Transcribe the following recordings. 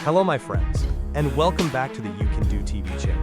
Hello my friends, and welcome back to the You Can Do TV channel.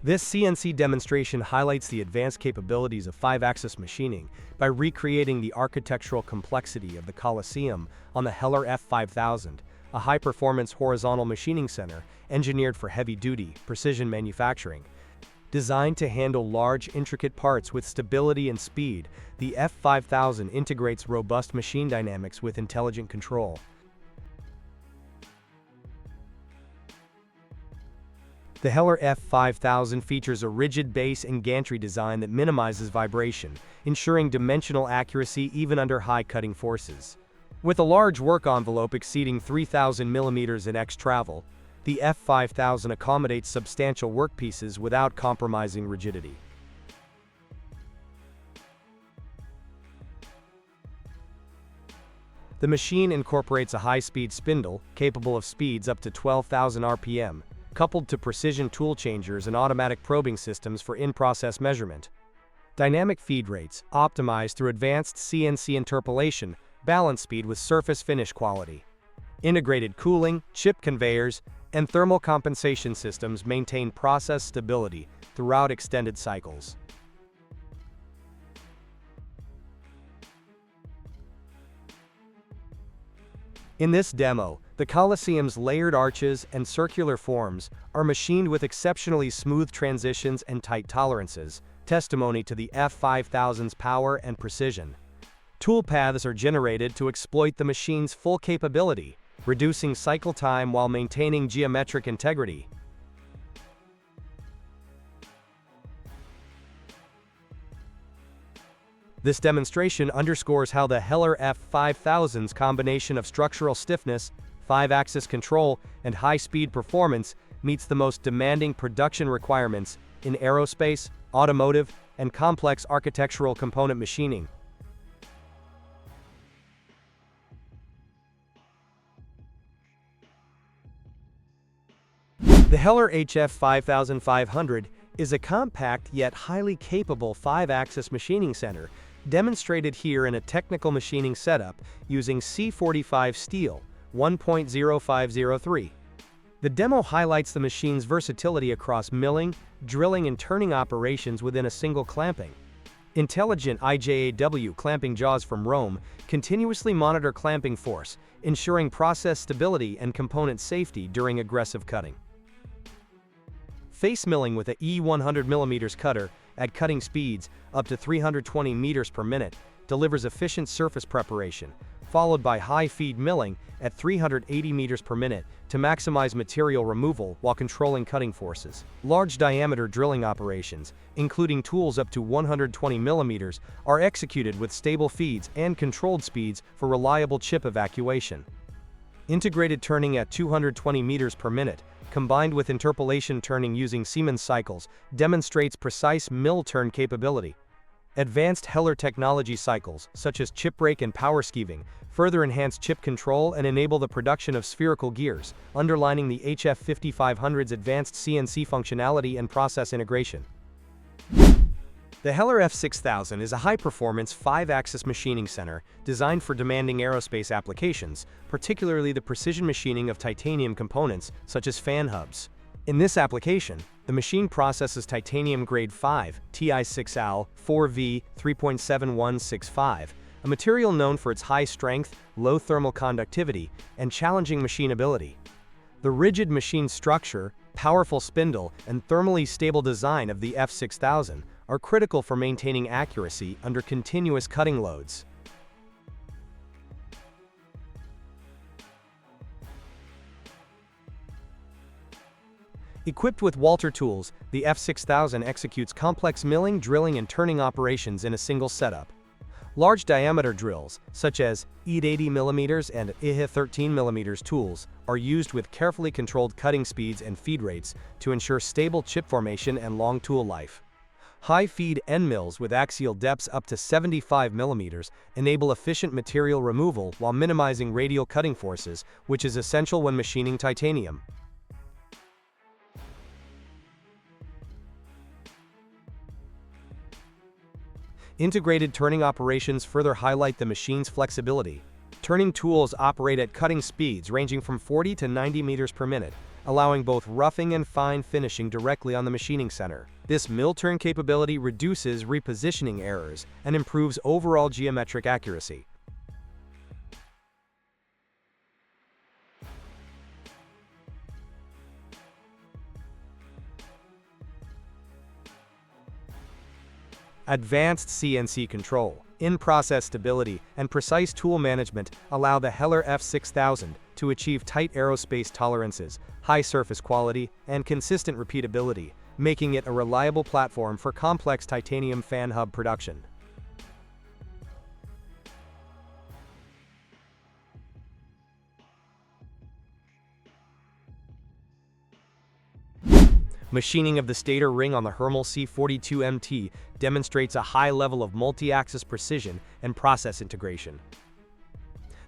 This CNC demonstration highlights the advanced capabilities of 5-axis machining by recreating the architectural complexity of the Colosseum on the Heller F5000, a high-performance horizontal machining center engineered for heavy-duty, precision manufacturing. Designed to handle large, intricate parts with stability and speed, the F5000 integrates robust machine dynamics with intelligent control. The Heller F5000 features a rigid base and gantry design that minimizes vibration, ensuring dimensional accuracy even under high cutting forces. With a large work envelope exceeding 3,000 mm in X travel, the F5000 accommodates substantial workpieces without compromising rigidity. The machine incorporates a high-speed spindle, capable of speeds up to 12,000 RPM, coupled to precision tool changers and automatic probing systems for in-process measurement. Dynamic feed rates, optimized through advanced CNC interpolation, balance speed with surface finish quality. Integrated cooling, chip conveyors, and thermal compensation systems maintain process stability throughout extended cycles. In this demo, the Colosseum's layered arches and circular forms are machined with exceptionally smooth transitions and tight tolerances, testimony to the F5000's power and precision. Tool paths are generated to exploit the machine's full capability, reducing cycle time while maintaining geometric integrity. This demonstration underscores how the Heller F5000's combination of structural stiffness, 5-axis control, and high-speed performance meets the most demanding production requirements in aerospace, automotive, and complex architectural component machining. The Heller HF5500 is a compact yet highly capable 5-axis machining center, demonstrated here in a technical machining setup using C45 steel 1.0503. The demo highlights the machine's versatility across milling, drilling, and turning operations within a single clamping. Intelligent IJAW clamping jaws from Rome continuously monitor clamping force, ensuring process stability and component safety during aggressive cutting. Face milling with a E100mm cutter at cutting speeds up to 320 meters per minute delivers efficient surface preparation, followed by high-feed milling at 380 meters per minute to maximize material removal while controlling cutting forces. Large-diameter drilling operations, including tools up to 120 millimeters, are executed with stable feeds and controlled speeds for reliable chip evacuation. Integrated turning at 220 meters per minute, combined with interpolation turning using Siemens cycles, demonstrates precise mill turn capability. Advanced Heller technology cycles, such as chip brake and power skeeving, further enhance chip control and enable the production of spherical gears, underlining the HF5500's advanced CNC functionality and process integration. The Heller F6000 is a high-performance 5-axis machining center designed for demanding aerospace applications, particularly the precision machining of titanium components such as fan hubs. In this application, the machine processes titanium grade 5 Ti6Al 4V 3.7165, a material known for its high strength, low thermal conductivity, and challenging machinability. The rigid machine structure, powerful spindle, and thermally stable design of the F6000 are critical for maintaining accuracy under continuous cutting loads. Equipped with Walter tools, the F6000 executes complex milling, drilling, and turning operations in a single setup. Large diameter drills, such as ED 80mm and IH 13mm tools, are used with carefully controlled cutting speeds and feed rates to ensure stable chip formation and long tool life. High-feed end mills with axial depths up to 75 mm enable efficient material removal while minimizing radial cutting forces, which is essential when machining titanium. Integrated turning operations further highlight the machine's flexibility. Turning tools operate at cutting speeds ranging from 40 to 90 meters per minute, allowing both roughing and fine finishing directly on the machining center. This mill turn capability reduces repositioning errors and improves overall geometric accuracy. Advanced CNC control, in-process stability, and precise tool management allow the Heller F6000 to achieve tight aerospace tolerances, high surface quality, and consistent repeatability, making it a reliable platform for complex titanium fan hub production. Machining of the stator ring on the Hermel C42MT demonstrates a high level of multi-axis precision and process integration.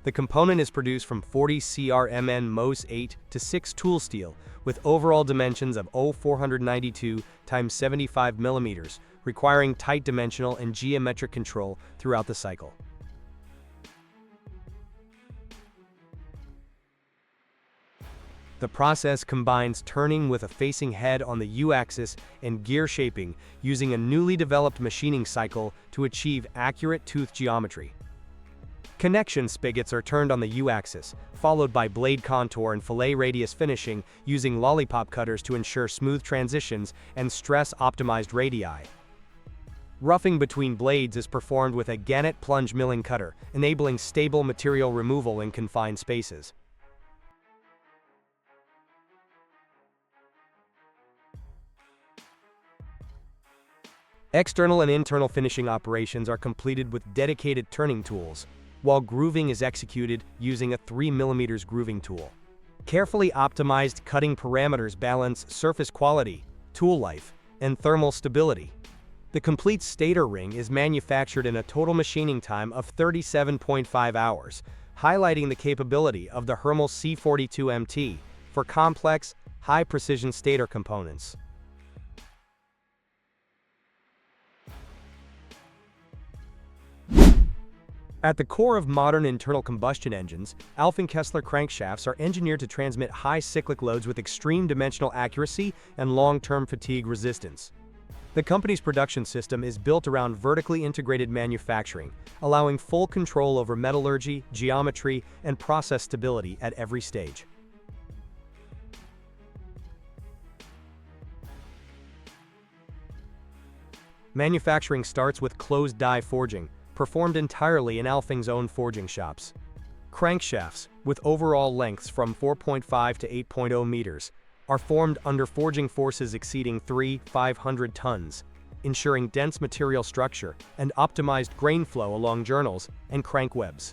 The component is produced from 40 CRMN Mohs 8 to 6 tool steel with overall dimensions of 0492 x 75 mm, requiring tight dimensional and geometric control throughout the cycle. The process combines turning with a facing head on the U-axis and gear shaping using a newly developed machining cycle to achieve accurate tooth geometry. Connection spigots are turned on the U-axis, followed by blade contour and fillet radius finishing using lollipop cutters to ensure smooth transitions and stress-optimized radii. Roughing between blades is performed with a Gannett plunge milling cutter, enabling stable material removal in confined spaces. External and internal finishing operations are completed with dedicated turning tools, while grooving is executed using a 3 mm grooving tool. Carefully optimized cutting parameters balance surface quality, tool life, and thermal stability. The complete stator ring is manufactured in a total machining time of 37.5 hours, highlighting the capability of the Hermel C42MT for complex, high-precision stator components. At the core of modern internal combustion engines, Alfing-Kessler crankshafts are engineered to transmit high cyclic loads with extreme dimensional accuracy and long-term fatigue resistance. The company's production system is built around vertically integrated manufacturing, allowing full control over metallurgy, geometry, and process stability at every stage. Manufacturing starts with closed die forging, performed entirely in Alfing's own forging shops. Crankshafts, with overall lengths from 4.5 to 8.0 meters, are formed under forging forces exceeding 500 tons, ensuring dense material structure and optimized grain flow along journals and crank webs.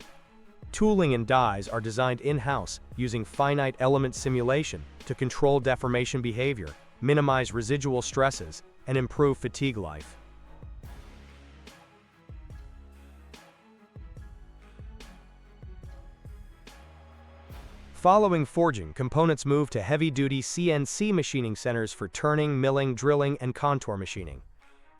Tooling and dies are designed in-house using finite element simulation to control deformation behavior, minimize residual stresses, and improve fatigue life. Following forging, components move to heavy-duty CNC machining centers for turning, milling, drilling, and contour machining.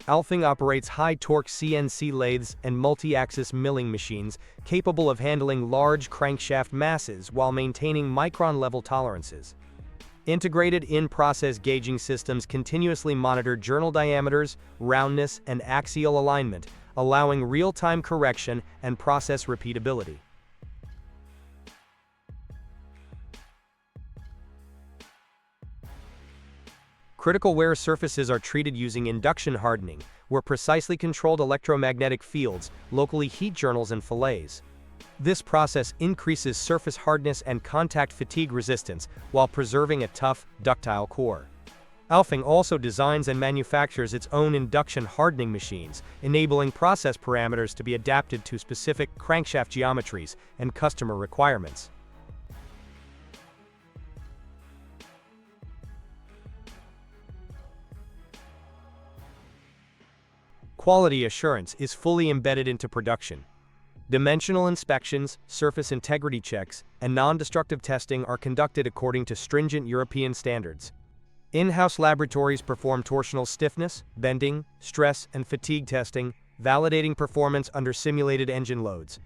Alfing operates high-torque CNC lathes and multi-axis milling machines capable of handling large crankshaft masses while maintaining micron-level tolerances. Integrated in-process gauging systems continuously monitor journal diameters, roundness, and axial alignment, allowing real-time correction and process repeatability. Critical wear surfaces are treated using induction hardening, where precisely controlled electromagnetic fields locally heat journals and fillets. This process increases surface hardness and contact fatigue resistance while preserving a tough, ductile core. Alfing also designs and manufactures its own induction hardening machines, enabling process parameters to be adapted to specific crankshaft geometries and customer requirements. quality assurance is fully embedded into production. Dimensional inspections, surface integrity checks, and non-destructive testing are conducted according to stringent European standards. In-house laboratories perform torsional stiffness, bending, stress, and fatigue testing, validating performance under simulated engine loads.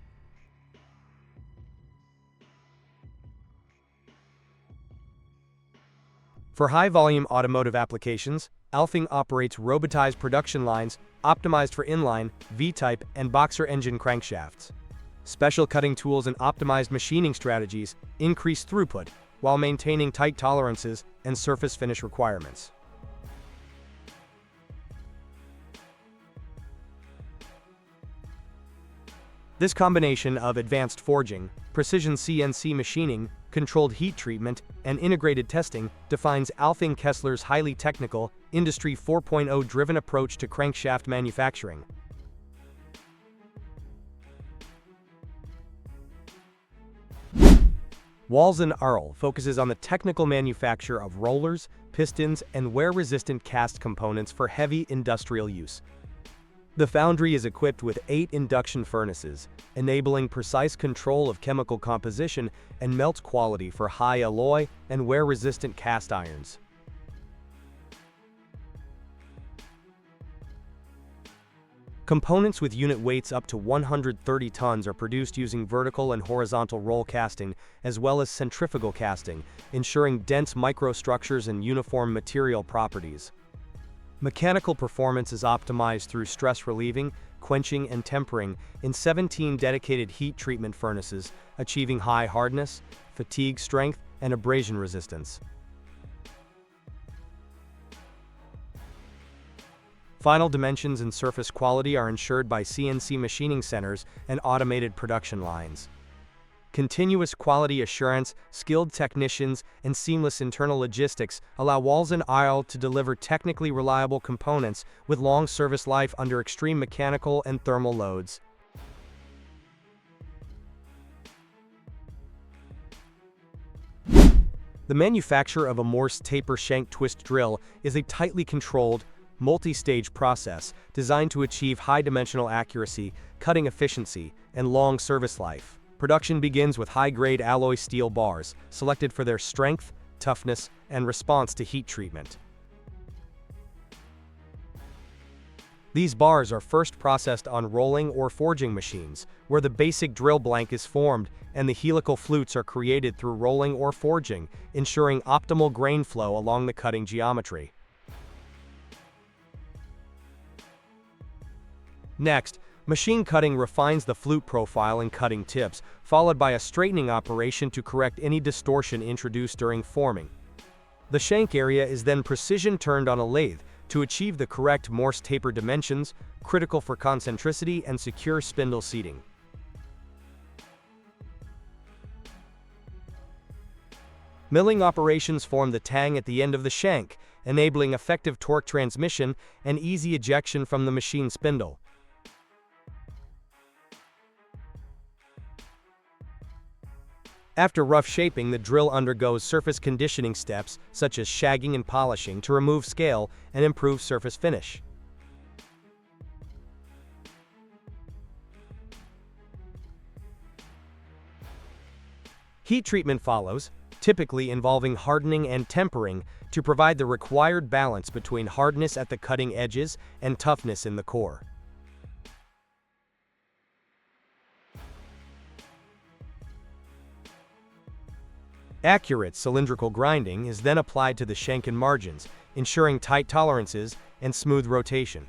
For high-volume automotive applications, Alfing operates robotized production lines optimized for inline, V-type, and boxer engine crankshafts. Special cutting tools and optimized machining strategies increase throughput while maintaining tight tolerances and surface finish requirements. This combination of advanced forging, precision CNC machining, controlled heat treatment, and integrated testing defines Alfing Kessler's highly technical, Industry 4.0 driven approach to crankshaft manufacturing. Walzen-Arl focuses on the technical manufacture of rollers, pistons, and wear-resistant cast components for heavy industrial use. The foundry is equipped with 8 induction furnaces, enabling precise control of chemical composition and melt quality for high alloy and wear-resistant cast irons. Components with unit weights up to 130 tons are produced using vertical and horizontal roll casting, as well as centrifugal casting, ensuring dense microstructures and uniform material properties. Mechanical performance is optimized through stress relieving, quenching, and tempering in 17 dedicated heat treatment furnaces, achieving high hardness, fatigue strength, and abrasion resistance. Final dimensions and surface quality are ensured by CNC machining centers and automated production lines. Continuous quality assurance, skilled technicians, and seamless internal logistics allow Walzen-Arl to deliver technically reliable components with long service life under extreme mechanical and thermal loads. The manufacture of a Morse taper shank twist drill is a tightly controlled, multi-stage process designed to achieve high-dimensional accuracy, cutting efficiency, and long service life. Production begins with high-grade alloy steel bars, selected for their strength, toughness, and response to heat treatment. These bars are first processed on rolling or forging machines, where the basic drill blank is formed and the helical flutes are created through rolling or forging, ensuring optimal grain flow along the cutting geometry. Next, machine cutting refines the flute profile and cutting tips, followed by a straightening operation to correct any distortion introduced during forming. The shank area is then precision turned on a lathe to achieve the correct Morse taper dimensions, critical for concentricity and secure spindle seating. Milling operations form the tang at the end of the shank, enabling effective torque transmission and easy ejection from the machine spindle. After rough shaping, the drill undergoes surface conditioning steps such as shagging and polishing to remove scale and improve surface finish. Heat treatment follows, typically involving hardening and tempering to provide the required balance between hardness at the cutting edges and toughness in the core. Accurate cylindrical grinding is then applied to the shank and margins, ensuring tight tolerances and smooth rotation.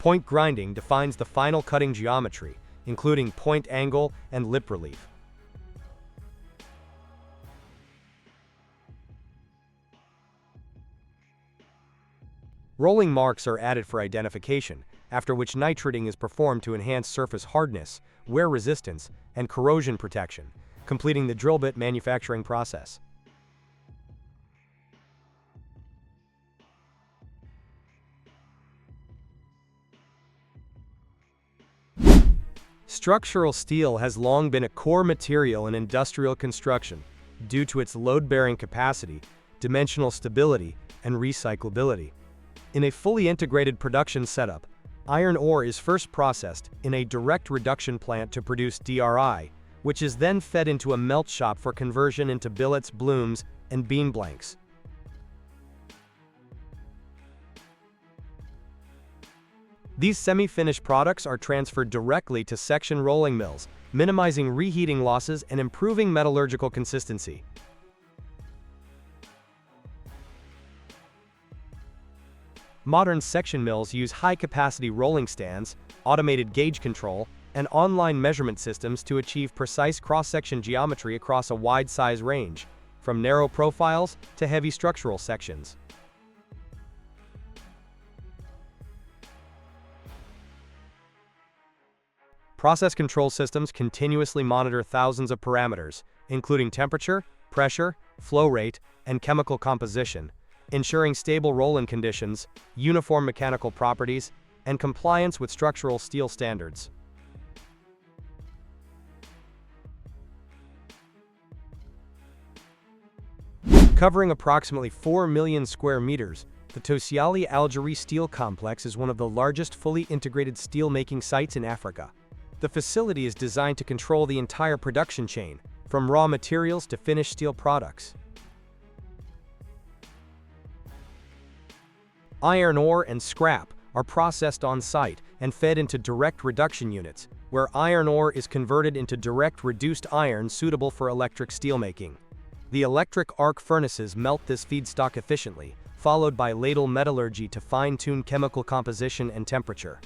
Point grinding defines the final cutting geometry, including point angle and lip relief. Rolling marks are added for identification, after which nitriding is performed to enhance surface hardness, wear resistance, and corrosion protection, completing the drill bit manufacturing process. Structural steel has long been a core material in industrial construction. due to its load-bearing capacity, dimensional stability, and recyclability. In a fully integrated production setup, iron ore is first processed in a direct reduction plant to produce DRI, which is then fed into a melt shop for conversion into billets, blooms, and beam blanks. These semi-finished products are transferred directly to section rolling mills, minimizing reheating losses and improving metallurgical consistency. Modern section mills use high-capacity rolling stands, automated gauge control, and online measurement systems to achieve precise cross-section geometry across a wide size range, from narrow profiles to heavy structural sections. Process control systems continuously monitor thousands of parameters, including temperature, pressure, flow rate, and chemical composition, ensuring stable roll-in conditions, uniform mechanical properties, and compliance with structural steel standards. Covering approximately 4 million square meters, the Tosiali Algerie Steel Complex is one of the largest fully integrated steel-making sites in Africa. The facility is designed to control the entire production chain, from raw materials to finished steel products. Iron ore and scrap are processed on site and fed into direct reduction units, where iron ore is converted into direct reduced iron suitable for electric steelmaking. The electric arc furnaces melt this feedstock efficiently, followed by ladle metallurgy to fine-tune chemical composition and temperature.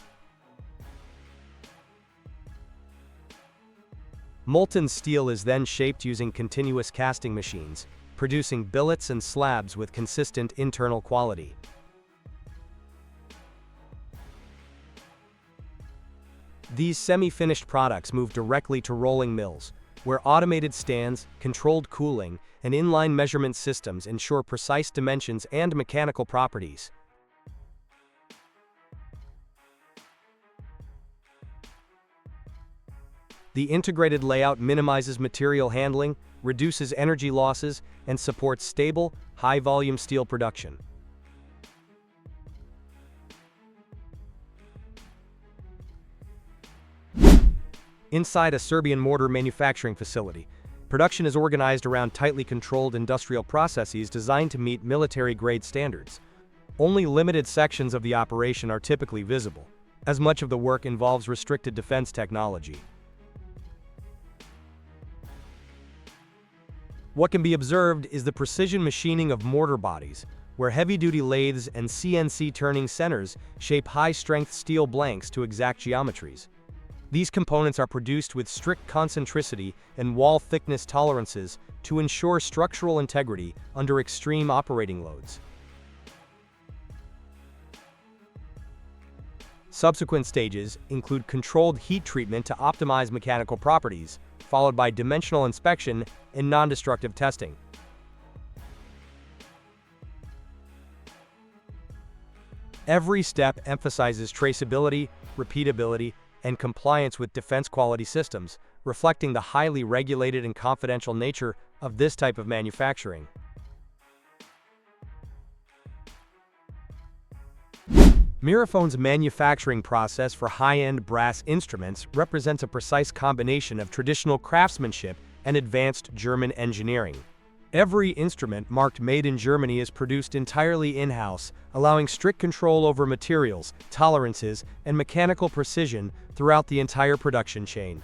Molten steel is then shaped using continuous casting machines, producing billets and slabs with consistent internal quality. These semi-finished products move directly to rolling mills, where automated stands, controlled cooling, and inline measurement systems ensure precise dimensions and mechanical properties. The integrated layout minimizes material handling, reduces energy losses, and supports stable, high-volume steel production. Inside a Serbian mortar manufacturing facility, production is organized around tightly controlled industrial processes designed to meet military-grade standards. Only limited sections of the operation are typically visible, as much of the work involves restricted defense technology. What can be observed is the precision machining of mortar bodies, where heavy-duty lathes and CNC turning centers shape high-strength steel blanks to exact geometries. These components are produced with strict concentricity and wall thickness tolerances to ensure structural integrity under extreme operating loads. Subsequent stages include controlled heat treatment to optimize mechanical properties, followed by dimensional inspection and non-destructive testing. Every step emphasizes traceability, repeatability, and compliance with defense quality systems, reflecting the highly regulated and confidential nature of this type of manufacturing. Mirafone's manufacturing process for high-end brass instruments represents a precise combination of traditional craftsmanship and advanced German engineering. Every instrument marked "Made in Germany" is produced entirely in-house, allowing strict control over materials, tolerances, and mechanical precision throughout the entire production chain.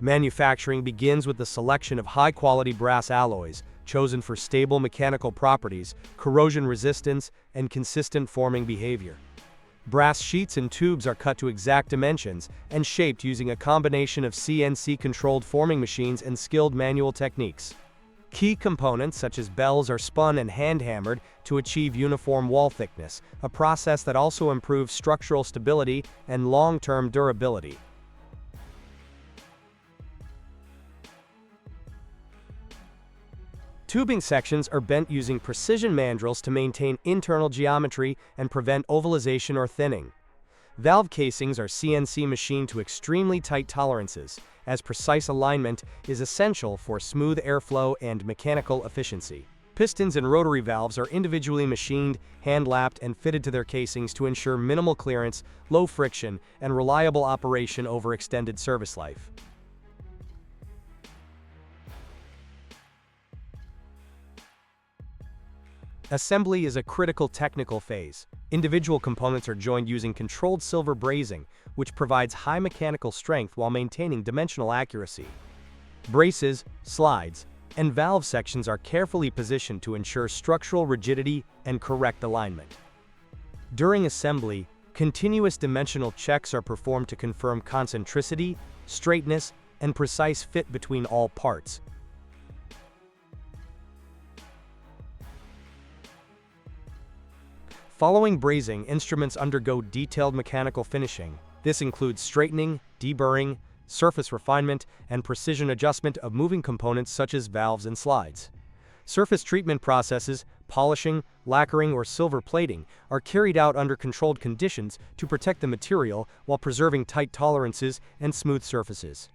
Manufacturing begins with the selection of high-quality brass alloys, chosen for stable mechanical properties, corrosion resistance, and consistent forming behavior. Brass sheets and tubes are cut to exact dimensions and shaped using a combination of CNC-controlled forming machines and skilled manual techniques. Key components such as bells are spun and hand-hammered to achieve uniform wall thickness, a process that also improves structural stability and long-term durability. Tubing sections are bent using precision mandrels to maintain internal geometry and prevent ovalization or thinning. Valve casings are CNC machined to extremely tight tolerances, as precise alignment is essential for smooth airflow and mechanical efficiency. Pistons and rotary valves are individually machined, hand-lapped, and fitted to their casings to ensure minimal clearance, low friction, and reliable operation over extended service life. Assembly is a critical technical phase. Individual components are joined using controlled silver brazing, which provides high mechanical strength while maintaining dimensional accuracy. Braces, slides, and valve sections are carefully positioned to ensure structural rigidity and correct alignment. During assembly, continuous dimensional checks are performed to confirm concentricity, straightness, and precise fit between all parts. Following brazing, instruments undergo detailed mechanical finishing. This includes straightening, deburring, surface refinement, and precision adjustment of moving components such as valves and slides. Surface treatment processes, polishing, lacquering, or silver plating, are carried out under controlled conditions to protect the material while preserving tight tolerances and smooth surfaces.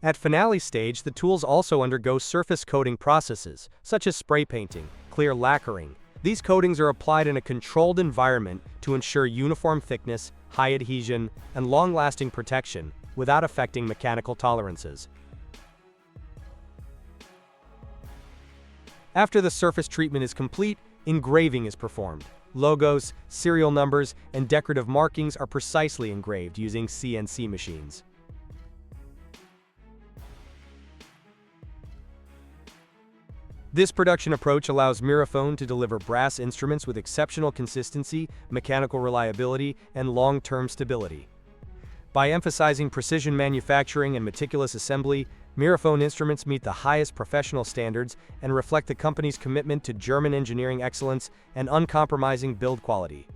At finale stage, the tools also undergo surface coating processes, such as spray painting, clear lacquering. These coatings are applied in a controlled environment to ensure uniform thickness, high adhesion, and long-lasting protection without affecting mechanical tolerances. After the surface treatment is complete, engraving is performed. Logos, serial numbers, and decorative markings are precisely engraved using CNC machines. This production approach allows Miraphone to deliver brass instruments with exceptional consistency, mechanical reliability, and long-term stability. By emphasizing precision manufacturing and meticulous assembly, Miraphone instruments meet the highest professional standards and reflect the company's commitment to German engineering excellence and uncompromising build quality.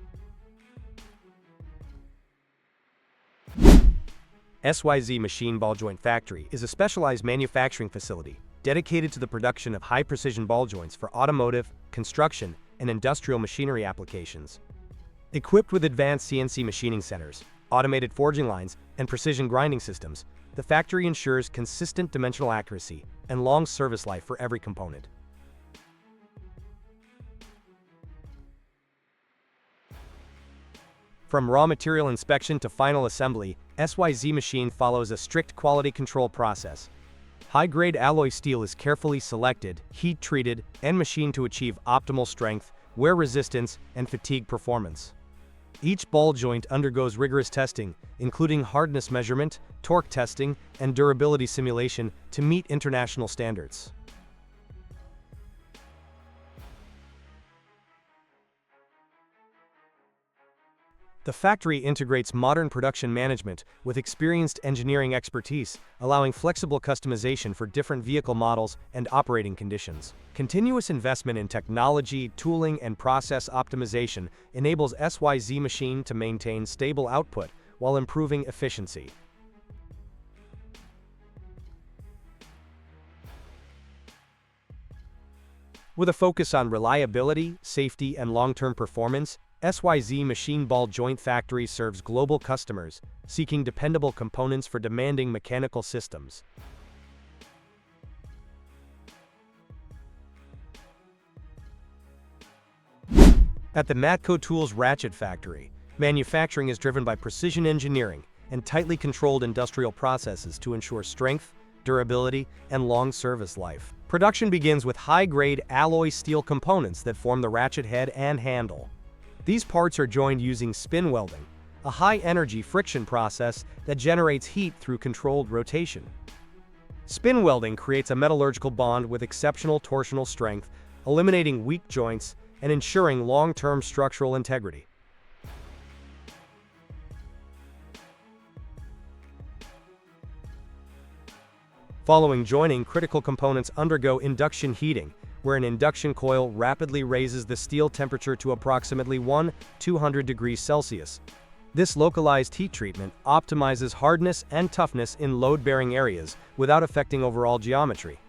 SYZ Machine Ball Joint Factory is a specialized manufacturing facility dedicated to the production of high-precision ball joints for automotive, construction, and industrial machinery applications. Equipped with advanced CNC machining centers, automated forging lines, and precision grinding systems, the factory ensures consistent dimensional accuracy and long service life for every component. From raw material inspection to final assembly, SYZ Machine follows a strict quality control process. High-grade alloy steel is carefully selected, heat-treated, and machined to achieve optimal strength, wear resistance, and fatigue performance. Each ball joint undergoes rigorous testing, including hardness measurement, torque testing, and durability simulation to meet international standards. The factory integrates modern production management with experienced engineering expertise, allowing flexible customization for different vehicle models and operating conditions. Continuous investment in technology, tooling, and process optimization enables SYZ Machine to maintain stable output while improving efficiency. With a focus on reliability, safety, and long-term performance, SYZ Machine Ball Joint Factory serves global customers seeking dependable components for demanding mechanical systems. At the Matco Tools Ratchet Factory, manufacturing is driven by precision engineering and tightly controlled industrial processes to ensure strength, durability, and long service life. Production begins with high-grade alloy steel components that form the ratchet head and handle. These parts are joined using spin welding, a high-energy friction process that generates heat through controlled rotation. Spin welding creates a metallurgical bond with exceptional torsional strength, eliminating weak joints and ensuring long-term structural integrity. Following joining, critical components undergo induction heating, where an induction coil rapidly raises the steel temperature to approximately 200 degrees Celsius. This localized heat treatment optimizes hardness and toughness in load-bearing areas without affecting overall geometry.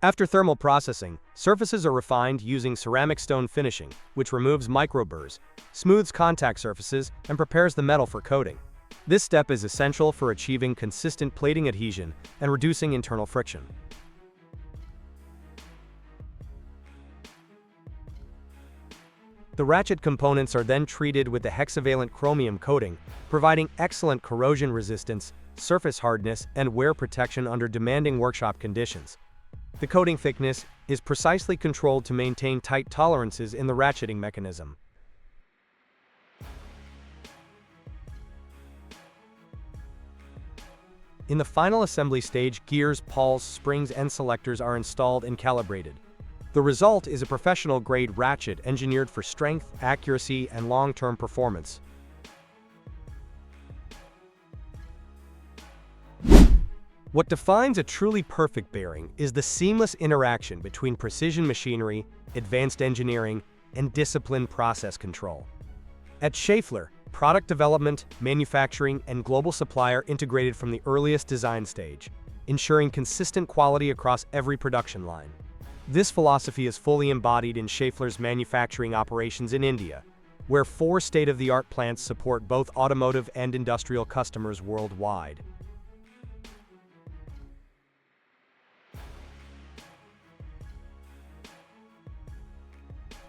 After thermal processing, surfaces are refined using ceramic stone finishing, which removes microburrs, smooths contact surfaces, and prepares the metal for coating. This step is essential for achieving consistent plating adhesion and reducing internal friction. The ratchet components are then treated with the hexavalent chromium coating, providing excellent corrosion resistance, surface hardness, and wear protection under demanding workshop conditions. The coating thickness is precisely controlled to maintain tight tolerances in the ratcheting mechanism. In the final assembly stage, gears, pawls, springs, and selectors are installed and calibrated. The result is a professional-grade ratchet engineered for strength, accuracy, and long-term performance. What defines a truly perfect bearing is the seamless interaction between precision machinery, advanced engineering, and disciplined process control. At Schaeffler, product development, manufacturing, and global supply are integrated from the earliest design stage, ensuring consistent quality across every production line. This philosophy is fully embodied in Schaeffler's manufacturing operations in India, where 4 state-of-the-art plants support both automotive and industrial customers worldwide.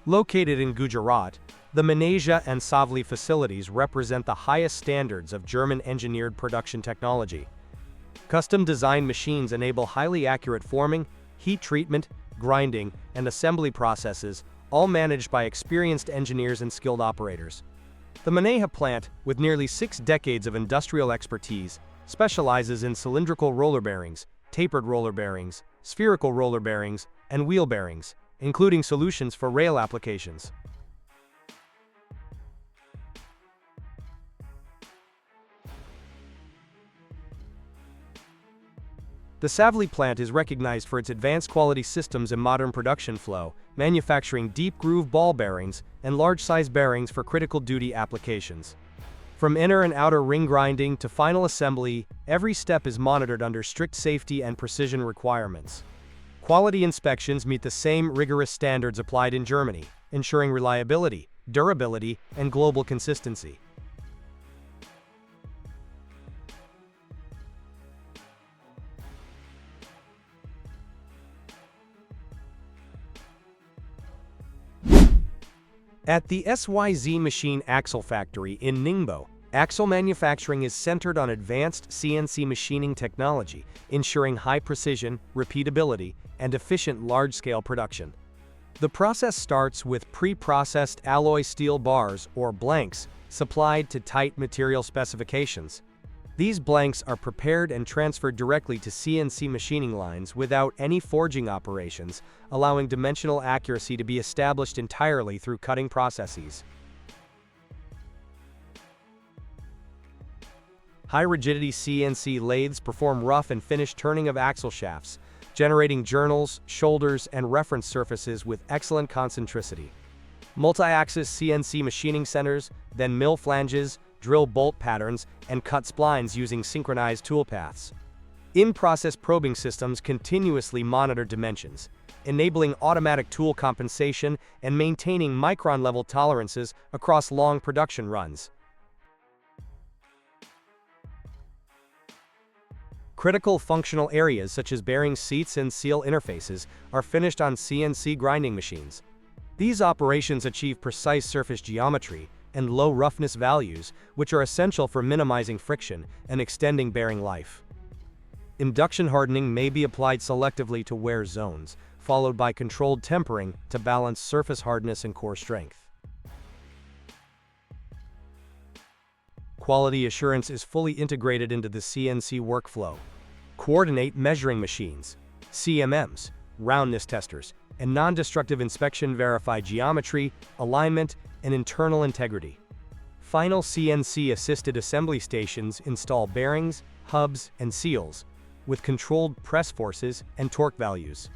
Located in Gujarat, the Manesia and Savli facilities represent the highest standards of German-engineered production technology. Custom-designed machines enable highly accurate forming, heat treatment, grinding, and assembly processes, all managed by experienced engineers and skilled operators. The Maneja plant, with nearly 6 decades of industrial expertise, specializes in cylindrical roller bearings, tapered roller bearings, spherical roller bearings, and wheel bearings, including solutions for rail applications. The Savli plant is recognized for its advanced quality systems and modern production flow, manufacturing deep groove ball bearings and large-size bearings for critical duty applications. From inner and outer ring grinding to final assembly, every step is monitored under strict safety and precision requirements. Quality inspections meet the same rigorous standards applied in Germany, ensuring reliability, durability, and global consistency. At the SYZ Machine Axle Factory in Ningbo, axle manufacturing is centered on advanced CNC machining technology, ensuring high precision, repeatability, and efficient large-scale production. The process starts with pre-processed alloy steel bars, or blanks, supplied to tight material specifications. These blanks are prepared and transferred directly to CNC machining lines without any forging operations, allowing dimensional accuracy to be established entirely through cutting processes. High-rigidity CNC lathes perform rough and finish turning of axle shafts, generating journals, shoulders, and reference surfaces with excellent concentricity. Multi-axis CNC machining centers then mill flanges, drill bolt patterns, and cut splines using synchronized toolpaths. In-process probing systems continuously monitor dimensions, enabling automatic tool compensation and maintaining micron-level tolerances across long production runs. Critical functional areas such as bearing seats and seal interfaces are finished on CNC grinding machines. These operations achieve precise surface geometry and low roughness values, which are essential for minimizing friction and extending bearing life. Induction hardening may be applied selectively to wear zones, followed by controlled tempering to balance surface hardness and core strength. Quality assurance is fully integrated into the CNC workflow. Coordinate measuring machines, CMMs, roundness testers, and non-destructive inspection verify geometry, alignment, and internal integrity. Final CNC-assisted assembly stations install bearings, hubs, and seals, with controlled press forces and torque values.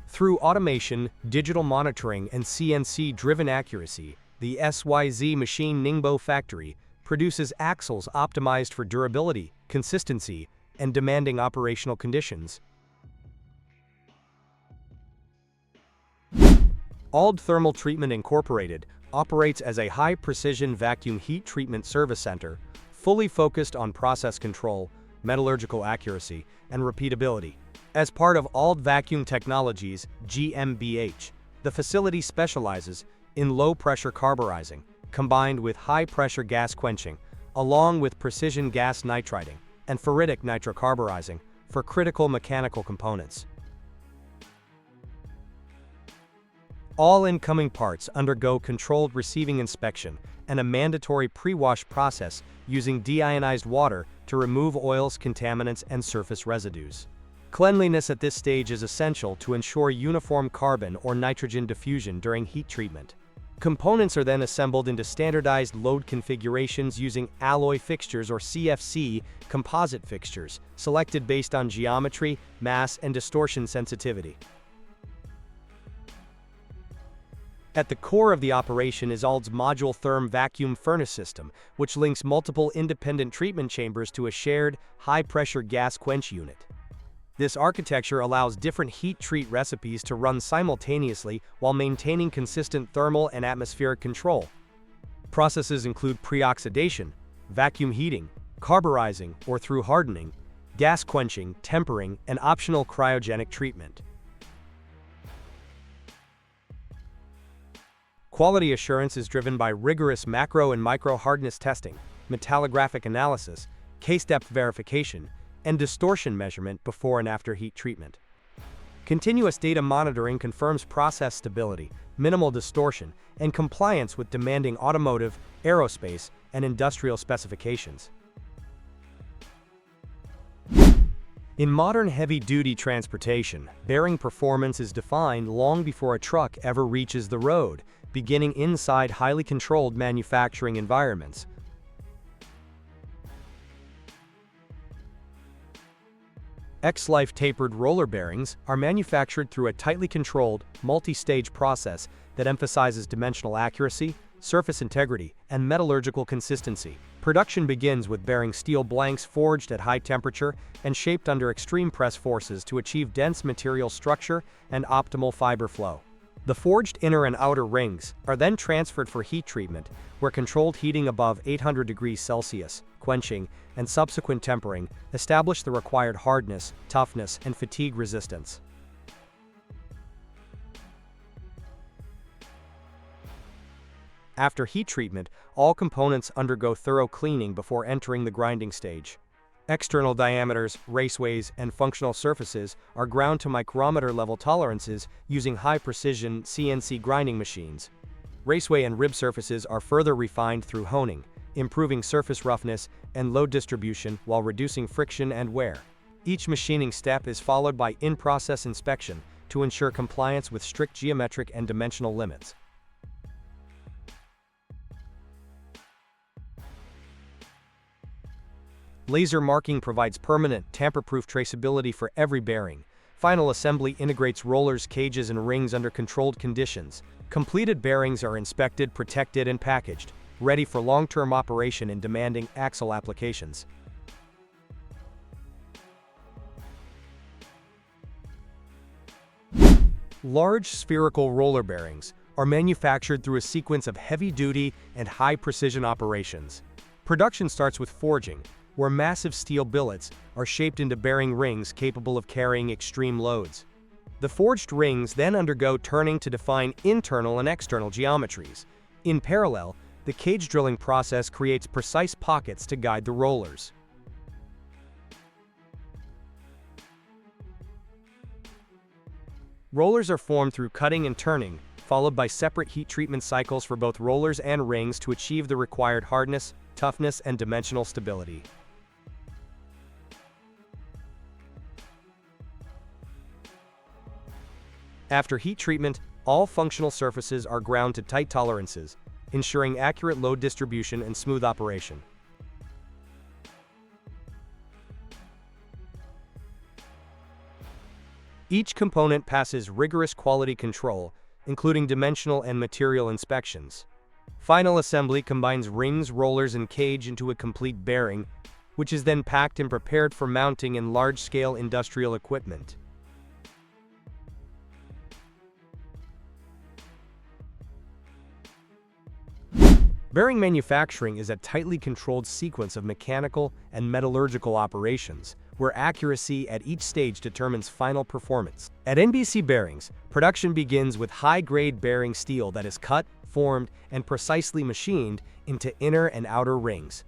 Through automation, digital monitoring, and CNC-driven accuracy, the SYZ Machine Ningbo factory produces axles optimized for durability, consistency, and demanding operational conditions. ALD Thermal Treatment Incorporated operates as a high-precision vacuum heat treatment service center, fully focused on process control, metallurgical accuracy, and repeatability. As part of ALD Vacuum Technologies GmbH, the facility specializes in low-pressure carburizing, combined with high-pressure gas quenching, along with precision gas nitriding and ferritic nitrocarburizing for critical mechanical components. All incoming parts undergo controlled receiving inspection and a mandatory pre-wash process using deionized water to remove oils, contaminants, and surface residues. Cleanliness at this stage is essential to ensure uniform carbon or nitrogen diffusion during heat treatment. Components are then assembled into standardized load configurations using alloy fixtures or CFC composite fixtures, selected based on geometry, mass, and distortion sensitivity. At the core of the operation is ALD's Module Therm vacuum furnace system, which links multiple independent treatment chambers to a shared, high-pressure gas quench unit. This architecture allows different heat treat recipes to run simultaneously while maintaining consistent thermal and atmospheric control. Processes include pre-oxidation, vacuum heating, carburizing or through hardening, gas quenching, tempering, and optional cryogenic treatment. Quality assurance is driven by rigorous macro and micro hardness testing, metallographic analysis, case depth verification, and distortion measurement before and after heat treatment. Continuous data monitoring confirms process stability, minimal distortion, and compliance with demanding automotive, aerospace, and industrial specifications. In modern heavy-duty transportation, bearing performance is defined long before a truck ever reaches the road, beginning inside highly controlled manufacturing environments. X-Life tapered roller bearings are manufactured through a tightly controlled, multi-stage process that emphasizes dimensional accuracy, surface integrity, and metallurgical consistency. Production begins with bearing steel blanks forged at high temperature and shaped under extreme press forces to achieve dense material structure and optimal fiber flow. The forged inner and outer rings are then transferred for heat treatment, where controlled heating above 800 degrees Celsius, quenching, and subsequent tempering establish the required hardness, toughness, and fatigue resistance. After heat treatment, all components undergo thorough cleaning before entering the grinding stage. External diameters, raceways, and functional surfaces are ground to micrometer level tolerances using high-precision CNC grinding machines. Raceway and rib surfaces are further refined through honing, improving surface roughness and load distribution while reducing friction and wear. Each machining step is followed by in-process inspection to ensure compliance with strict geometric and dimensional limits. Laser marking provides permanent, tamper-proof traceability for every bearing. Final assembly integrates rollers, cages, and rings under controlled conditions. Completed bearings are inspected, protected, and packaged, ready for long-term operation in demanding axle applications. Large spherical roller bearings are manufactured through a sequence of heavy-duty and high-precision operations. Production starts with forging, where massive steel billets are shaped into bearing rings capable of carrying extreme loads. The forged rings then undergo turning to define internal and external geometries. In parallel, the cage drilling process creates precise pockets to guide the rollers. Rollers are formed through cutting and turning, followed by separate heat treatment cycles for both rollers and rings to achieve the required hardness, toughness, and dimensional stability. After heat treatment, all functional surfaces are ground to tight tolerances, ensuring accurate load distribution and smooth operation. Each component passes rigorous quality control, including dimensional and material inspections. Final assembly combines rings, rollers, and cage into a complete bearing, which is then packed and prepared for mounting in large-scale industrial equipment. Bearing manufacturing is a tightly controlled sequence of mechanical and metallurgical operations, where accuracy at each stage determines final performance. At NBC Bearings, production begins with high-grade bearing steel that is cut, formed, and precisely machined into inner and outer rings.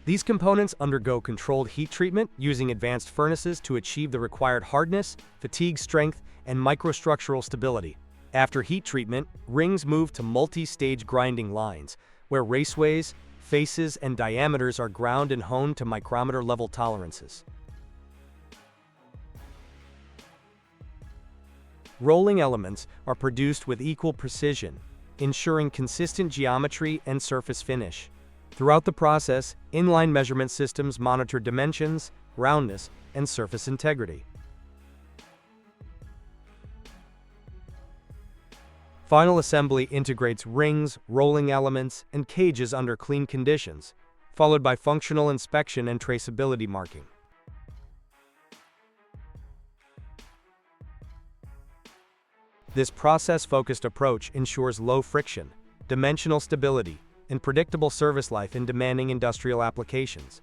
These components undergo controlled heat treatment using advanced furnaces to achieve the required hardness, fatigue strength, and microstructural stability. After heat treatment, rings move to multi-stage grinding lines, where raceways, faces, and diameters are ground and honed to micrometer-level tolerances. Rolling elements are produced with equal precision, ensuring consistent geometry and surface finish. Throughout the process, inline measurement systems monitor dimensions, roundness, and surface integrity. Final assembly integrates rings, rolling elements, and cages under clean conditions, followed by functional inspection and traceability marking. This process-focused approach ensures low friction, dimensional stability, and predictable service life in demanding industrial applications.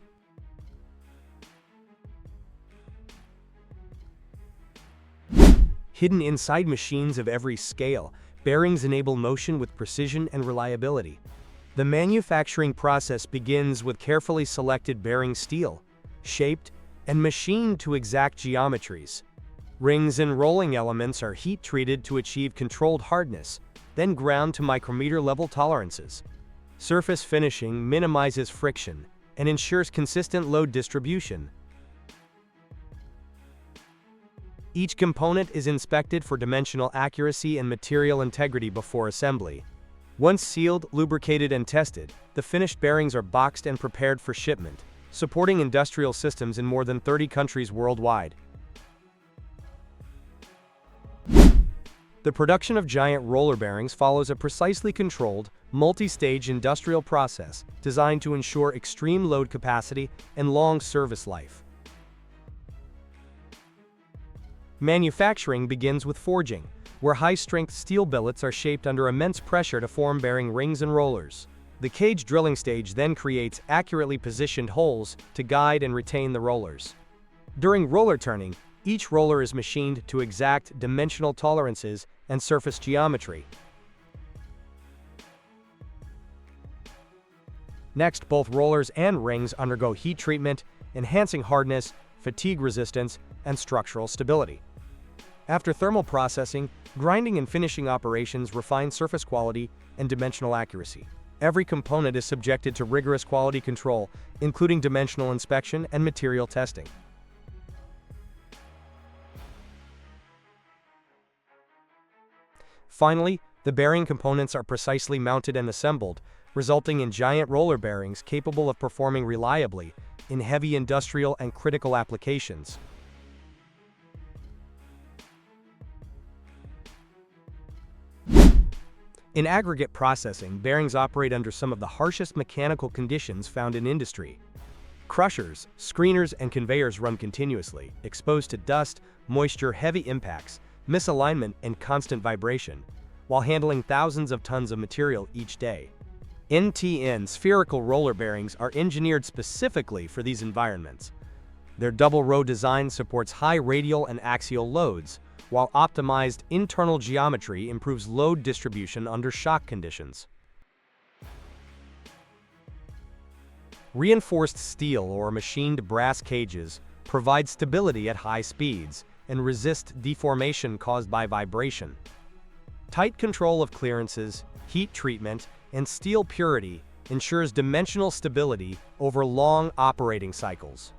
Hidden inside machines of every scale, bearings enable motion with precision and reliability. The manufacturing process begins with carefully selected bearing steel, shaped and machined to exact geometries. Rings and rolling elements are heat-treated to achieve controlled hardness, then ground to micrometer-level tolerances. Surface finishing minimizes friction and ensures consistent load distribution. Each component is inspected for dimensional accuracy and material integrity before assembly. Once sealed, lubricated, and tested, the finished bearings are boxed and prepared for shipment, supporting industrial systems in more than 30 countries worldwide. The production of giant roller bearings follows a precisely controlled, multi-stage industrial process designed to ensure extreme load capacity and long service life. Manufacturing begins with forging, where high-strength steel billets are shaped under immense pressure to form bearing rings and rollers. The cage drilling stage then creates accurately positioned holes to guide and retain the rollers. During roller turning, each roller is machined to exact dimensional tolerances and surface geometry. Next, both rollers and rings undergo heat treatment, enhancing hardness, fatigue resistance, and structural stability. After thermal processing, grinding and finishing operations refine surface quality and dimensional accuracy. Every component is subjected to rigorous quality control, including dimensional inspection and material testing. Finally, the bearing components are precisely mounted and assembled, resulting in giant roller bearings capable of performing reliably in heavy industrial and critical applications. In aggregate processing, bearings operate under some of the harshest mechanical conditions found in industry. Crushers, screeners, and conveyors run continuously, exposed to dust, moisture, heavy impacts, misalignment, and constant vibration, while handling thousands of tons of material each day. NTN spherical roller bearings are engineered specifically for these environments. Their double-row design supports high radial and axial loads, while optimized internal geometry improves load distribution under shock conditions. Reinforced steel or machined brass cages provide stability at high speeds and resist deformation caused by vibration. Tight control of clearances, heat treatment, and steel purity ensures dimensional stability over long operating cycles.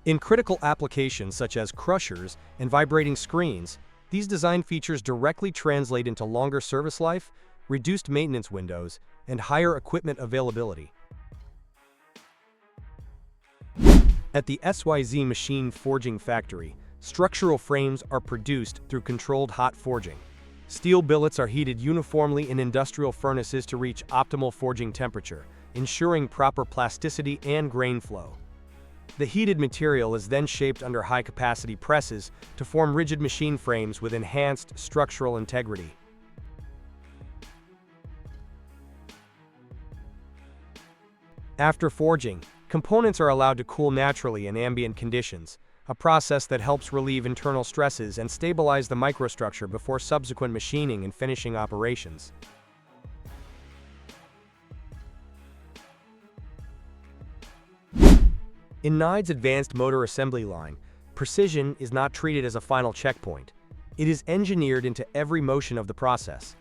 In critical applications such as crushers and vibrating screens, these design features directly translate into longer service life, reduced maintenance windows, and higher equipment availability. At the SYZ Machine Forging Factory, structural frames are produced through controlled hot forging. Steel billets are heated uniformly in industrial furnaces to reach optimal forging temperature, ensuring proper plasticity and grain flow. The heated material is then shaped under high-capacity presses to form rigid machine frames with enhanced structural integrity. After forging, components are allowed to cool naturally in ambient conditions, a process that helps relieve internal stresses and stabilize the microstructure before subsequent machining and finishing operations. In NIDE's advanced motor assembly line, precision is not treated as a final checkpoint. It is engineered into every motion of the process.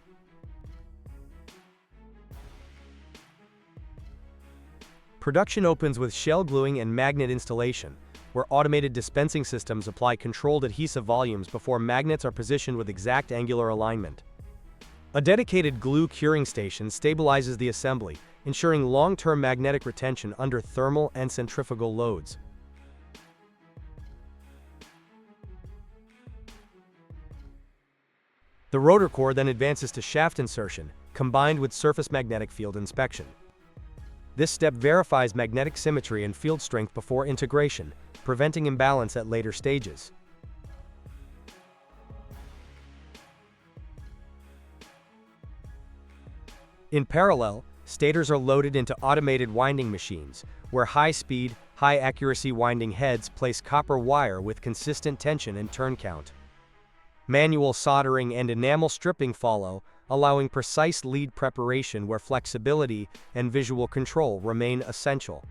Production opens with shell gluing and magnet installation, where automated dispensing systems apply controlled adhesive volumes before magnets are positioned with exact angular alignment. A dedicated glue curing station stabilizes the assembly, ensuring long-term magnetic retention under thermal and centrifugal loads. The rotor core then advances to shaft insertion, combined with surface magnetic field inspection. This step verifies magnetic symmetry and field strength before integration, preventing imbalance at later stages. In parallel, stators are loaded into automated winding machines, where high-speed, high-accuracy winding heads place copper wire with consistent tension and turn count. Manual soldering and enamel stripping follow, allowing precise lead preparation where flexibility and visual control remain essential.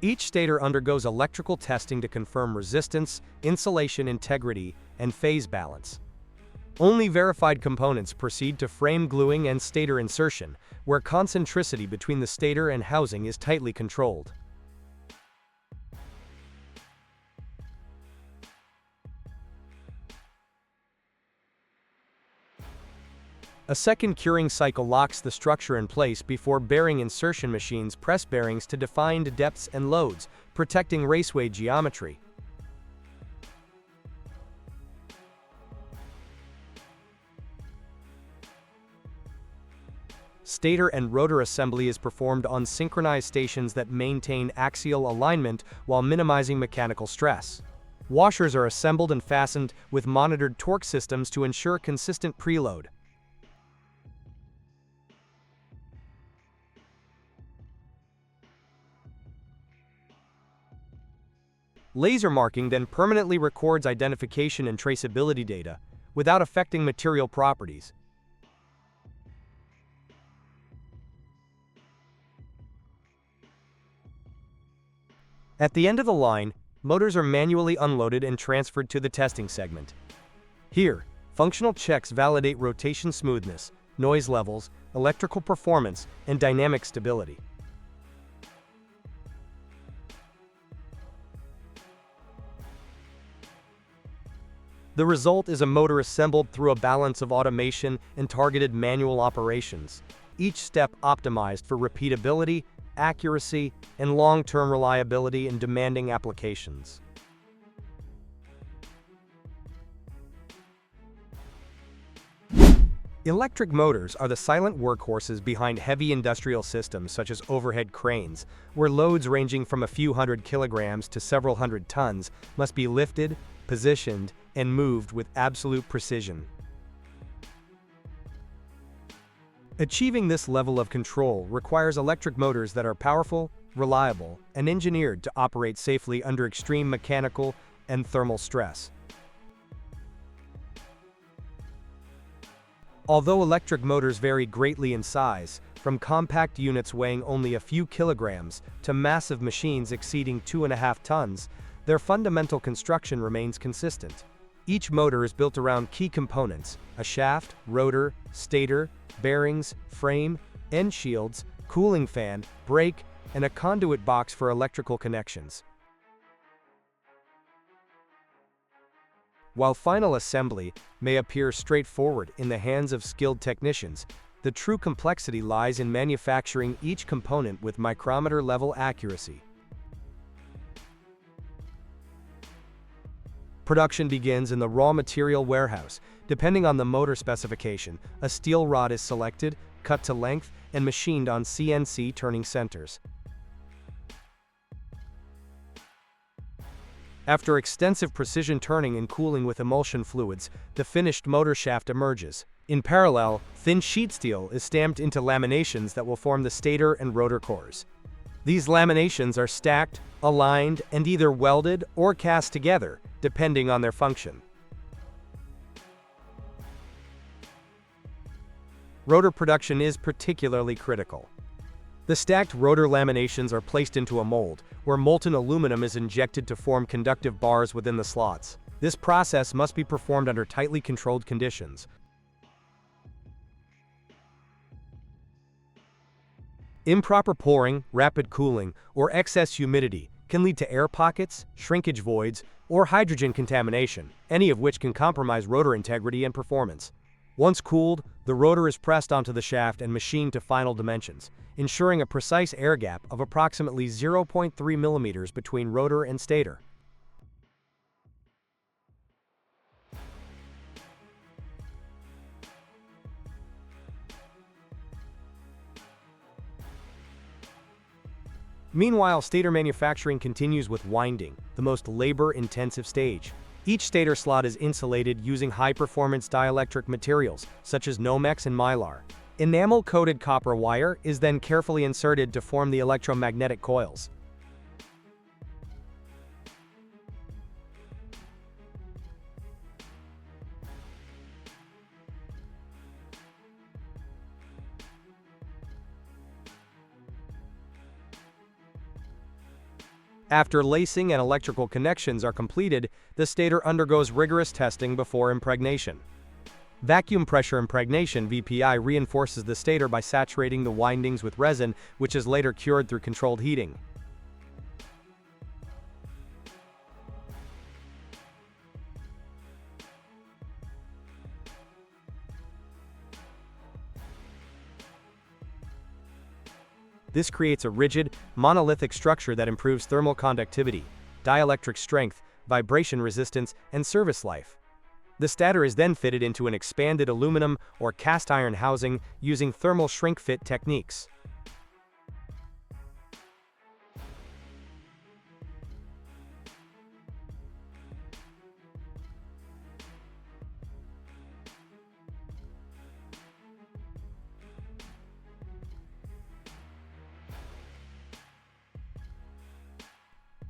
Each stator undergoes electrical testing to confirm resistance, insulation integrity, and phase balance. Only verified components proceed to frame gluing and stator insertion, where concentricity between the stator and housing is tightly controlled. A second curing cycle locks the structure in place before bearing insertion machines press bearings to defined depths and loads, protecting raceway geometry. Stator and rotor assembly is performed on synchronized stations that maintain axial alignment while minimizing mechanical stress. Washers are assembled and fastened with monitored torque systems to ensure consistent preload. Laser marking then permanently records identification and traceability data, without affecting material properties. At the end of the line, motors are manually unloaded and transferred to the testing segment. Here, functional checks validate rotation smoothness, noise levels, electrical performance, and dynamic stability. The result is a motor assembled through a balance of automation and targeted manual operations, each step optimized for repeatability, accuracy, and long-term reliability in demanding applications. Electric motors are the silent workhorses behind heavy industrial systems such as overhead cranes, where loads ranging from a few hundred kilograms to several hundred tons must be lifted, positioned, and moved with absolute precision. Achieving this level of control requires electric motors that are powerful, reliable, and engineered to operate safely under extreme mechanical and thermal stress. Although electric motors vary greatly in size, from compact units weighing only a few kilograms to massive machines exceeding 2.5 tons, their fundamental construction remains consistent. Each motor is built around key components: a shaft, rotor, stator, bearings, frame, end shields, cooling fan, brake, and a conduit box for electrical connections. While final assembly may appear straightforward in the hands of skilled technicians, the true complexity lies in manufacturing each component with micrometer-level accuracy. Production begins in the raw material warehouse. Depending on the motor specification, a steel rod is selected, cut to length, and machined on CNC turning centers. After extensive precision turning and cooling with emulsion fluids, the finished motor shaft emerges. In parallel, thin sheet steel is stamped into laminations that will form the stator and rotor cores. These laminations are stacked, aligned, and either welded or cast together, depending on their function. Rotor production is particularly critical. The stacked rotor laminations are placed into a mold, where molten aluminum is injected to form conductive bars within the slots. This process must be performed under tightly controlled conditions. Improper pouring, rapid cooling, or excess humidity can lead to air pockets, shrinkage voids, or hydrogen contamination, any of which can compromise rotor integrity and performance. Once cooled, the rotor is pressed onto the shaft and machined to final dimensions, ensuring a precise air gap of approximately 0.3 millimeters between rotor and stator. Meanwhile, stator manufacturing continues with winding, the most labor-intensive stage. Each stator slot is insulated using high-performance dielectric materials, such as Nomex and Mylar. Enamel-coated copper wire is then carefully inserted to form the electromagnetic coils. After lacing and electrical connections are completed, the stator undergoes rigorous testing before impregnation. Vacuum pressure impregnation (VPI) reinforces the stator by saturating the windings with resin, which is later cured through controlled heating. This creates a rigid, monolithic structure that improves thermal conductivity, dielectric strength, vibration resistance, and service life. The stator is then fitted into an expanded aluminum or cast iron housing using thermal shrink fit techniques.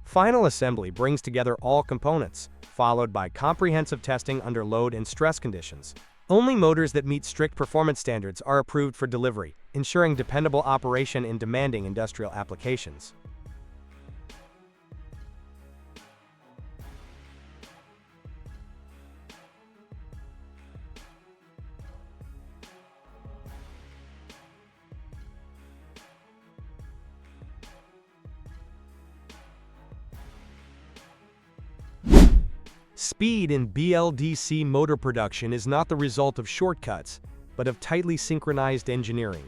Final assembly brings together all components, followed by comprehensive testing under load and stress conditions. Only motors that meet strict performance standards are approved for delivery, ensuring dependable operation in demanding industrial applications. Speed in BLDC motor production is not the result of shortcuts, but of tightly synchronized engineering.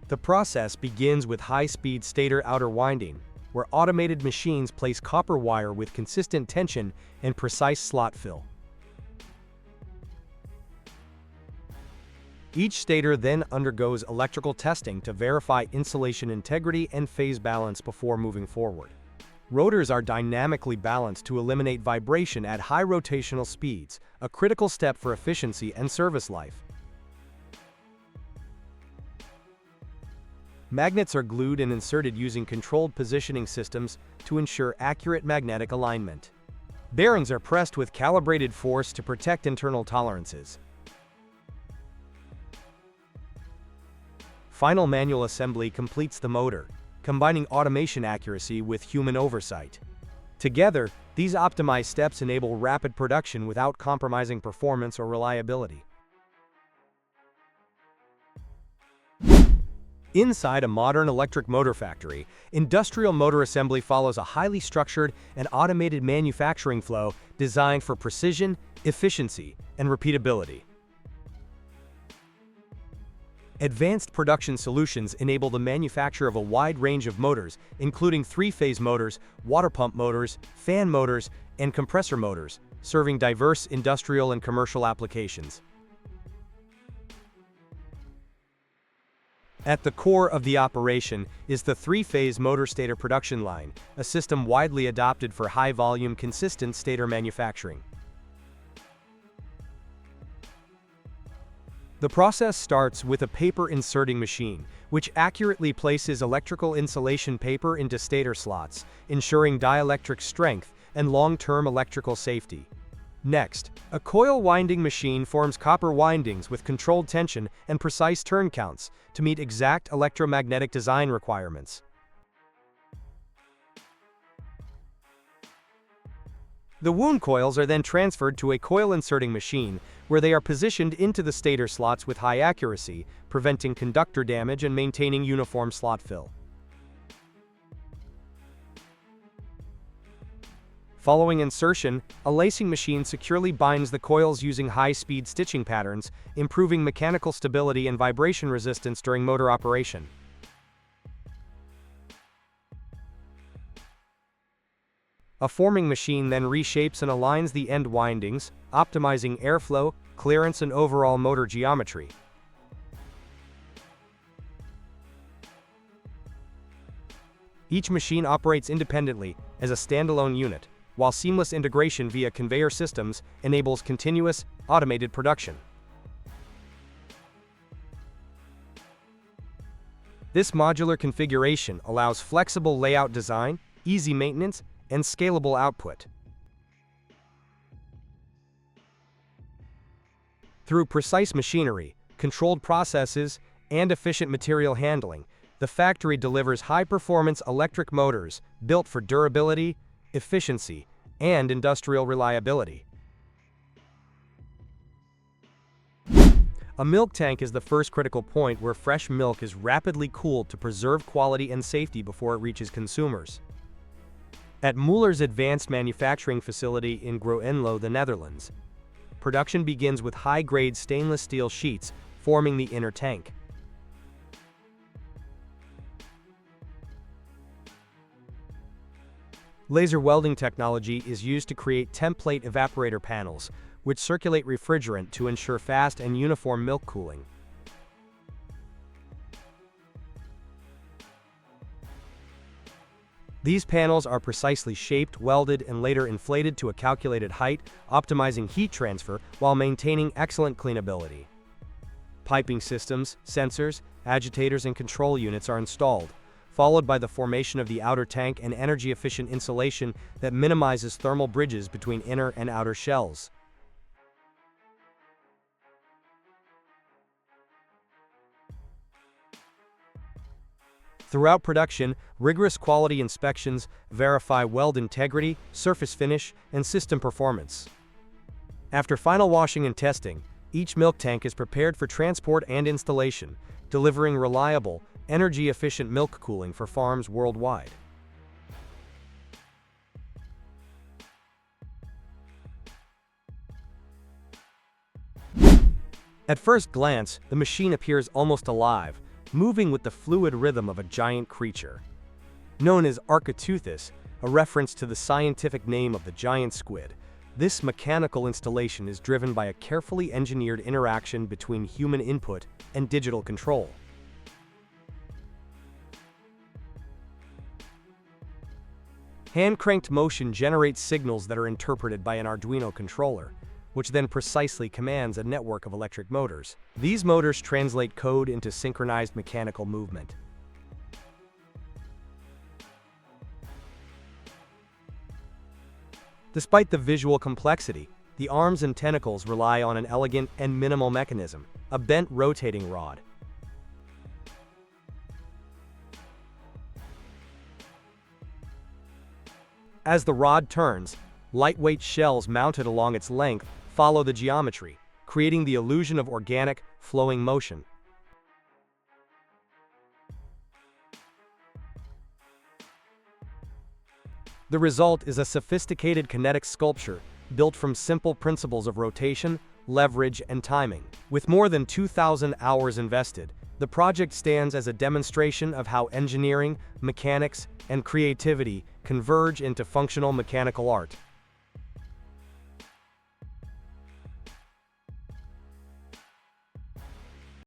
The process begins with high-speed stator outer winding, where automated machines place copper wire with consistent tension and precise slot fill. Each stator then undergoes electrical testing to verify insulation integrity and phase balance before moving forward. Rotors are dynamically balanced to eliminate vibration at high rotational speeds, a critical step for efficiency and service life. Magnets are glued and inserted using controlled positioning systems to ensure accurate magnetic alignment. Bearings are pressed with calibrated force to protect internal tolerances. Final manual assembly completes the motor, combining automation accuracy with human oversight. Together, these optimized steps enable rapid production without compromising performance or reliability. Inside a modern electric motor factory, industrial motor assembly follows a highly structured and automated manufacturing flow designed for precision, efficiency, and repeatability. Advanced production solutions enable the manufacture of a wide range of motors, including three-phase motors, water pump motors, fan motors, and compressor motors, serving diverse industrial and commercial applications. At the core of the operation is the three-phase motor stator production line, a system widely adopted for high-volume, consistent stator manufacturing. The process starts with a paper inserting machine, which accurately places electrical insulation paper into stator slots, ensuring dielectric strength and long-term electrical safety. Next, a coil winding machine forms copper windings with controlled tension and precise turn counts to meet exact electromagnetic design requirements. The wound coils are then transferred to a coil inserting machine, where they are positioned into the stator slots with high accuracy, preventing conductor damage and maintaining uniform slot fill. Following insertion, a lacing machine securely binds the coils using high-speed stitching patterns, improving mechanical stability and vibration resistance during motor operation. A forming machine then reshapes and aligns the end windings, optimizing airflow, clearance, and overall motor geometry. Each machine operates independently as a standalone unit, while seamless integration via conveyor systems enables continuous, automated production. This modular configuration allows flexible layout design, easy maintenance, and scalable output. Through precise machinery, controlled processes, and efficient material handling, the factory delivers high-performance electric motors built for durability, efficiency, and industrial reliability. A milk tank is the first critical point where fresh milk is rapidly cooled to preserve quality and safety before it reaches consumers. At Mueller's advanced manufacturing facility in Groenlo, the Netherlands, production begins with high-grade stainless steel sheets forming the inner tank. Laser welding technology is used to create template evaporator panels, which circulate refrigerant to ensure fast and uniform milk cooling. These panels are precisely shaped, welded, and later inflated to a calculated height, optimizing heat transfer while maintaining excellent cleanability. Piping systems, sensors, agitators, and control units are installed, followed by the formation of the outer tank and energy-efficient insulation that minimizes thermal bridges between inner and outer shells. Throughout production, rigorous quality inspections verify weld integrity, surface finish, and system performance. After final washing and testing, each milk tank is prepared for transport and installation, delivering reliable, energy-efficient milk cooling for farms worldwide. At first glance, the machine appears almost alive, moving with the fluid rhythm of a giant creature. Known as Architeuthis, a reference to the scientific name of the giant squid, this mechanical installation is driven by a carefully engineered interaction between human input and digital control. Hand-cranked motion generates signals that are interpreted by an Arduino controller, which then precisely commands a network of electric motors. These motors translate code into synchronized mechanical movement. Despite the visual complexity, the arms and tentacles rely on an elegant and minimal mechanism, a bent rotating rod. As the rod turns, lightweight shells mounted along its length follow the geometry, creating the illusion of organic, flowing motion. The result is a sophisticated kinetic sculpture built from simple principles of rotation, leverage, and timing. With more than 2,000 hours invested, the project stands as a demonstration of how engineering, mechanics, and creativity converge into functional mechanical art.